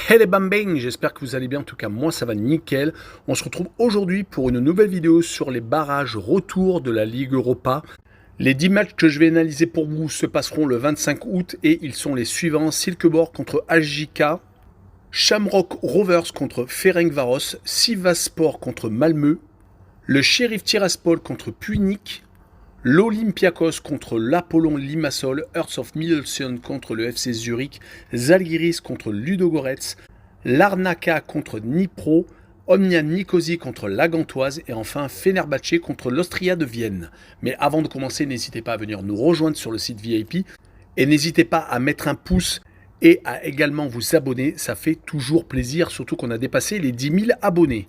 Hey les bambins, j'espère que vous allez bien, en tout cas moi ça va nickel. On se retrouve aujourd'hui pour une nouvelle vidéo sur les barrages retour de la Ligue Europa. Les 10 matchs que je vais analyser pour vous se passeront le 25 août et ils sont les suivants: Silkeborg contre HJK, Shamrock Rovers contre Ferencváros, Sivasspor contre Malmö, le Sheriff Tiraspol contre Punic, l'Olympiakos contre l'Apollon Limassol, Hearts of Middelson contre le FC Zurich, Žalgiris contre Ludogorets, Larnaca contre Dnipro, Omonia Nicosie contre la Gantoise et enfin Fenerbahçe contre l'Austria de Vienne. Mais avant de commencer, n'hésitez pas à venir nous rejoindre sur le site VIP et n'hésitez pas à mettre un pouce et à également vous abonner, ça fait toujours plaisir, surtout qu'on a dépassé les 10 000 abonnés.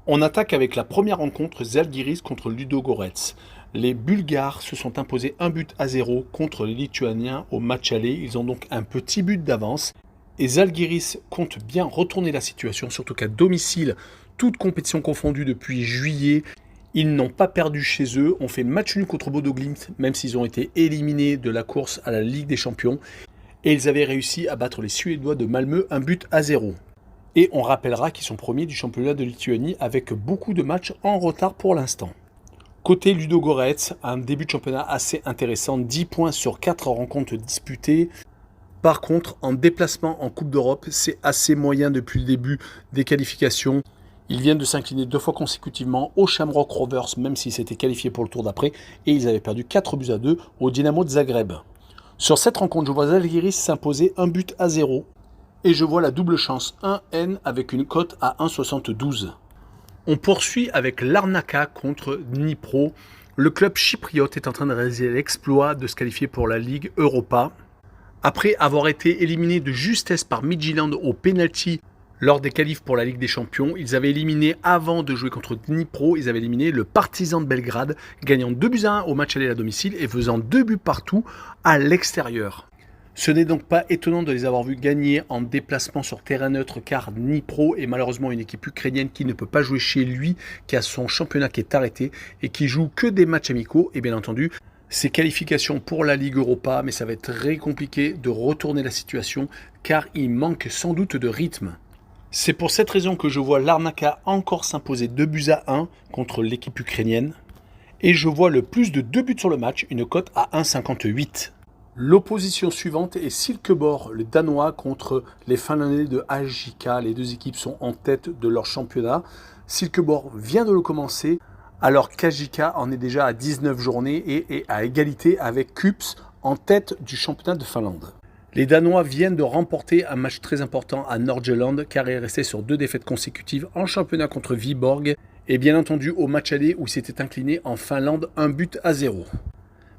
On attaque avec la première rencontre, Žalgiris contre Ludogorets. Les Bulgares se sont imposés 1-0 contre les Lituaniens au match aller. Ils ont donc un petit but d'avance. Et Žalgiris compte bien retourner la situation, surtout qu'à domicile, toute compétition confondue depuis juillet, ils n'ont pas perdu chez eux. On fait match nul contre Bodo Glimt, même s'ils ont été éliminés de la course à la Ligue des Champions. Et ils avaient réussi à battre les Suédois de Malmö 1-0. Et on rappellera qu'ils sont premiers du championnat de Lituanie avec beaucoup de matchs en retard pour l'instant. Côté Ludogorets, un début de championnat assez intéressant, 10 points sur 4 rencontres disputées. Par contre, en déplacement en Coupe d'Europe, c'est assez moyen depuis le début des qualifications. Ils viennent de s'incliner 2 fois consécutivement au Shamrock Rovers, même s'ils s'étaient qualifiés pour le tour d'après, et ils avaient perdu 4-2 au Dynamo de Zagreb. Sur cette rencontre, je vois Žalgiris s'imposer 1-0, et je vois la double chance 1N avec une cote à 1,72. On poursuit avec Larnaca contre Dnipro. Le club chypriote est en train de réaliser l'exploit de se qualifier pour la Ligue Europa. Après avoir été éliminé de justesse par Midtjylland au penalty lors des qualifs pour la Ligue des Champions, ils avaient éliminé, avant de jouer contre Dnipro, ils avaient éliminé le Partizan de Belgrade, gagnant 2-1 au match aller à domicile et faisant 2 buts partout à l'extérieur. Ce n'est donc pas étonnant de les avoir vus gagner en déplacement sur terrain neutre, car Dnipro est malheureusement une équipe ukrainienne qui ne peut pas jouer chez lui, qui a son championnat qui est arrêté et qui joue que des matchs amicaux. Et bien entendu, ses qualifications pour la Ligue Europa, mais ça va être très compliqué de retourner la situation car il manque sans doute de rythme. C'est pour cette raison que je vois Larnaca encore s'imposer 2-1 contre l'équipe ukrainienne. Et je vois le plus de 2 buts sur le match, une cote à 1,58. L'opposition suivante est Silkeborg, le Danois, contre les Finlandais de HJK. Les deux équipes sont en tête de leur championnat. Silkeborg vient de le commencer, alors qu'HJK en est déjà à 19 journées et est à égalité avec KuPS en tête du championnat de Finlande. Les Danois viennent de remporter un match très important à Nordjylland, car ils restaient sur 2 défaites consécutives en championnat contre Viborg et bien entendu au match aller où ils s'étaient inclinés en Finlande 1-0.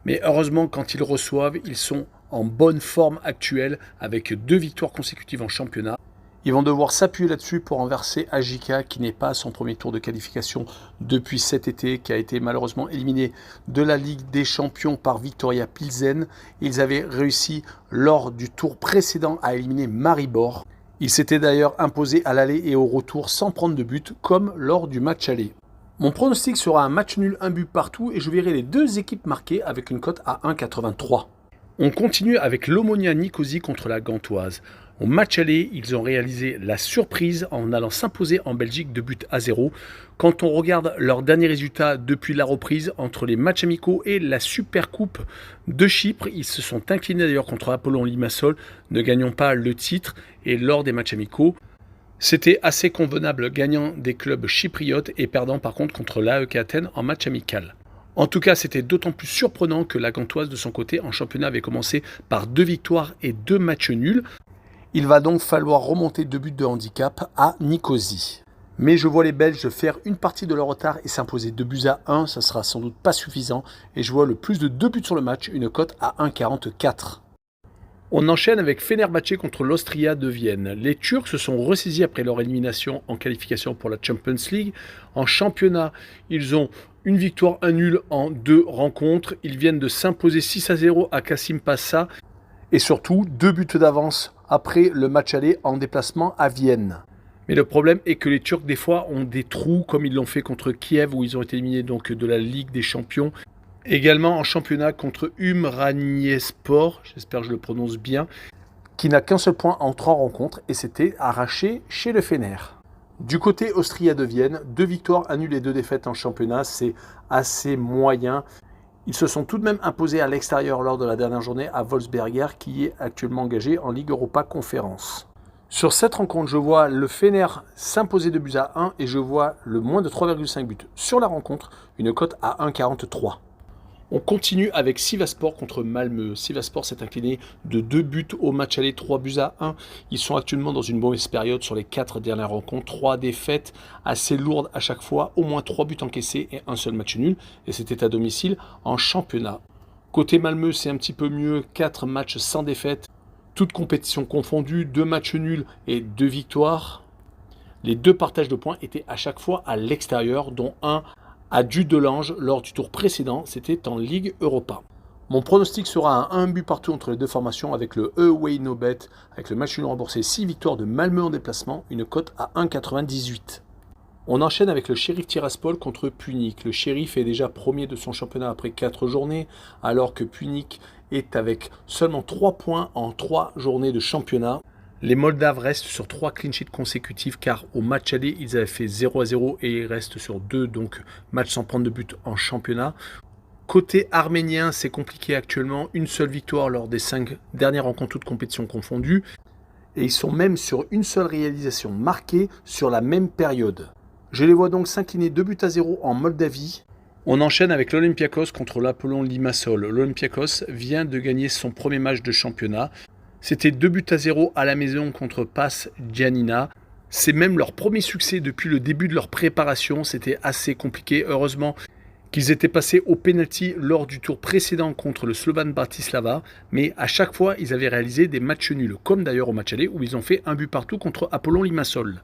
Mais heureusement, quand ils reçoivent, ils sont en bonne forme actuelle avec 2 victoires consécutives en championnat. Ils vont devoir s'appuyer là-dessus pour renverser HJK qui n'est pas à son premier tour de qualification depuis cet été, qui a été malheureusement éliminé de la Ligue des Champions par Viktoria Pilsen. Ils avaient réussi lors du tour précédent à éliminer Maribor. Ils s'étaient d'ailleurs imposés à l'aller et au retour sans prendre de but, comme lors du match aller. Mon pronostic sera un match nul, 1 but partout, et je verrai les 2 équipes marquées avec une cote à 1,83. On continue avec l'Omonia Nicosie contre la Gantoise. Au match aller, ils ont réalisé la surprise en allant s'imposer en Belgique 2-0. Quand on regarde leurs derniers résultats depuis la reprise entre les matchs amicaux et la Supercoupe de Chypre, ils se sont inclinés d'ailleurs contre Apollon Limassol, ne gagnant pas le titre, et lors des matchs amicaux, c'était assez convenable, gagnant des clubs chypriotes et perdant par contre contre l'AEK Athènes en match amical. En tout cas, c'était d'autant plus surprenant que la Gantoise de son côté en championnat avait commencé par 2 victoires et 2 matchs nuls. Il va donc falloir remonter 2 buts de handicap à Nicosie. Mais je vois les Belges faire une partie de leur retard et s'imposer 2-1, ça sera sans doute pas suffisant. Et je vois le plus de 2 buts sur le match, une cote à 1,44. On enchaîne avec Fenerbahçe contre l'Austria de Vienne. Les Turcs se sont ressaisis après leur élimination en qualification pour la Champions League. En championnat, ils ont une victoire, un nul en 2 rencontres. Ils viennent de s'imposer 6-0 à Kasimpasa et surtout 2 buts d'avance après le match aller en déplacement à Vienne. Mais le problème est que les Turcs des fois ont des trous comme ils l'ont fait contre Kiev où ils ont été éliminés donc de la Ligue des Champions. Également en championnat contre Ümraniyespor, j'espère que je le prononce bien, qui n'a qu'un seul point en 3 rencontres et s'était arraché chez le Fener. Du côté Austria de Vienne, 2 victoires annulées et 2 défaites en championnat, c'est assez moyen. Ils se sont tout de même imposés à l'extérieur lors de la dernière journée à Wolfsberger, qui est actuellement engagé en Ligue Europa Conférence. Sur cette rencontre, je vois le Fener s'imposer 2-1 et je vois le moins de 3,5 buts. Sur la rencontre, une cote à 1,43. On continue avec Sivasspor contre Malmö. Sivasspor s'est incliné de 2 buts au match aller, 3-1. Ils sont actuellement dans une mauvaise période sur les 4 dernières rencontres. 3 défaites assez lourdes à chaque fois, au moins 3 buts encaissés et un seul match nul. Et c'était à domicile en championnat. Côté Malmö, c'est un petit peu mieux. 4 matchs sans défaite. Toutes compétitions confondues, 2 matchs nuls et 2 victoires. Les 2 partages de points étaient à chaque fois à l'extérieur, dont un à Dudelange lors du tour précédent, c'était en Ligue Europa. Mon pronostic sera à 1 but partout entre les 2 formations avec le Away No Bet, avec le match nul remboursé, 6 victoires de Malmö en déplacement, une cote à 1,98. On enchaîne avec le Sheriff Tiraspol contre Punic. Le Sheriff est déjà premier de son championnat après 4 journées, alors que Punic est avec seulement 3 points en 3 journées de championnat. Les Moldaves restent sur 3 clean sheets consécutifs car au match aller, ils avaient fait 0-0 et ils restent sur 2 donc matchs sans prendre de but en championnat. Côté arménien, c'est compliqué actuellement. Une seule victoire lors des 5 dernières rencontres, toutes compétitions confondues. Et ils sont même sur une seule réalisation marquée sur la même période. Je les vois donc s'incliner 2-0 en Moldavie. On enchaîne avec l'Olympiakos contre l'Apollon Limassol. L'Olympiakos vient de gagner son premier match de championnat. C'était 2-0 à la maison contre Pas Giannina. C'est même leur premier succès depuis le début de leur préparation. C'était assez compliqué. Heureusement qu'ils étaient passés au pénalty lors du tour précédent contre le Slovan Bratislava. Mais à chaque fois, ils avaient réalisé des matchs nuls. Comme d'ailleurs au match aller où ils ont fait 1 but partout contre Apollon Limassol.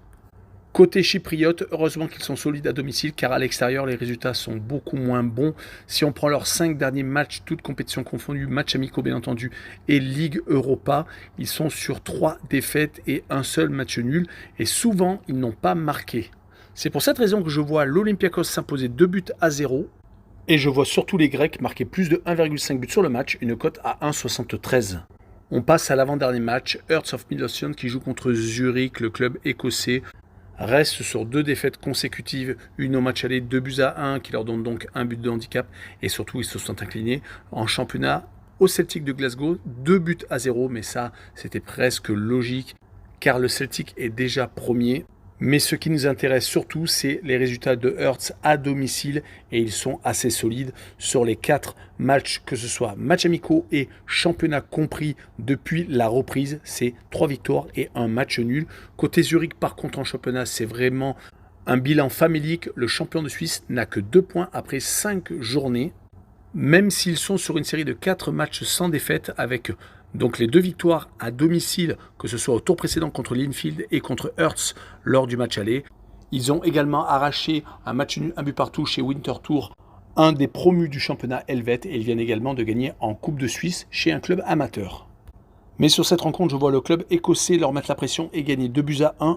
Côté chypriote, heureusement qu'ils sont solides à domicile car à l'extérieur, les résultats sont beaucoup moins bons. Si on prend leurs 5 derniers matchs, toutes compétitions confondues, matchs amicaux bien entendu, et Ligue Europa, ils sont sur 3 défaites et un seul match nul. Et souvent, ils n'ont pas marqué. C'est pour cette raison que je vois l'Olympiakos s'imposer 2-0. Et je vois surtout les Grecs marquer plus de 1,5 buts sur le match, une cote à 1,73. On passe à l'avant-dernier match, Hearts of Midlothian qui joue contre Zurich, le club écossais. Reste sur 2 défaites consécutives, une au match aller, 2-1 qui leur donne donc 1 but de handicap et surtout ils se sont inclinés en championnat au Celtic de Glasgow, 2-0 mais ça c'était presque logique car le Celtic est déjà premier. Mais ce qui nous intéresse surtout, c'est les résultats de Hearts à domicile et ils sont assez solides sur les 4 matchs, que ce soit matchs amicaux et championnat compris depuis la reprise. C'est 3 victoires et un match nul. Côté Zurich, par contre, en championnat, c'est vraiment un bilan famélique. Le champion de Suisse n'a que 2 points après 5 journées. Même s'ils sont sur une série de 4 matchs sans défaite avec donc les 2 victoires à domicile, que ce soit au tour précédent contre Linfield et contre Hearts lors du match aller. Ils ont également arraché un match nul, 1 but partout chez Winterthur, un des promus du championnat helvète, et ils viennent également de gagner en Coupe de Suisse chez un club amateur. Mais sur cette rencontre, je vois le club écossais leur mettre la pression et gagner 2-1.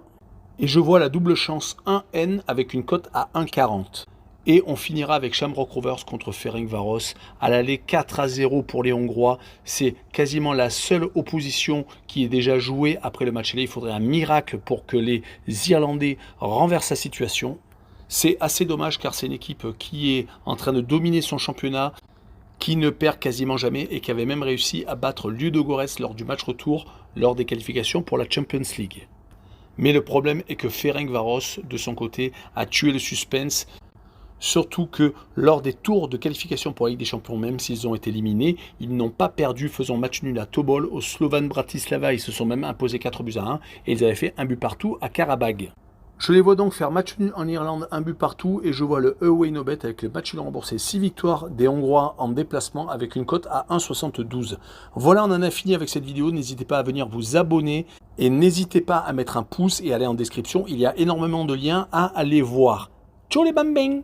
Et je vois la double chance 1N avec une cote à 1,40. Et on finira avec Shamrock Rovers contre Ferencváros. À l'aller 4-0 pour les Hongrois. C'est quasiment la seule opposition qui est déjà jouée après le match aller. Il faudrait un miracle pour que les Irlandais renversent la situation. C'est assez dommage car c'est une équipe qui est en train de dominer son championnat, qui ne perd quasiment jamais et qui avait même réussi à battre Ludogorets lors du match retour, lors des qualifications pour la Champions League. Mais le problème est que Ferencváros, de son côté, a tué le suspense. Surtout que lors des tours de qualification pour la Ligue des Champions, même s'ils ont été éliminés, ils n'ont pas perdu, faisant match nul à Tobol, au Slovan Bratislava, ils se sont même imposés 4-1 et ils avaient fait 1 but partout à Karabag. Je les vois donc faire match nul en Irlande, 1 but partout, et je vois le Away No Bet avec le match nul remboursé, 6 victoires des Hongrois en déplacement avec une cote à 1,72. Voilà, on en a fini avec cette vidéo, n'hésitez pas à venir vous abonner et n'hésitez pas à mettre un pouce et aller en description, il y a énormément de liens à aller voir. Ciao les bambins!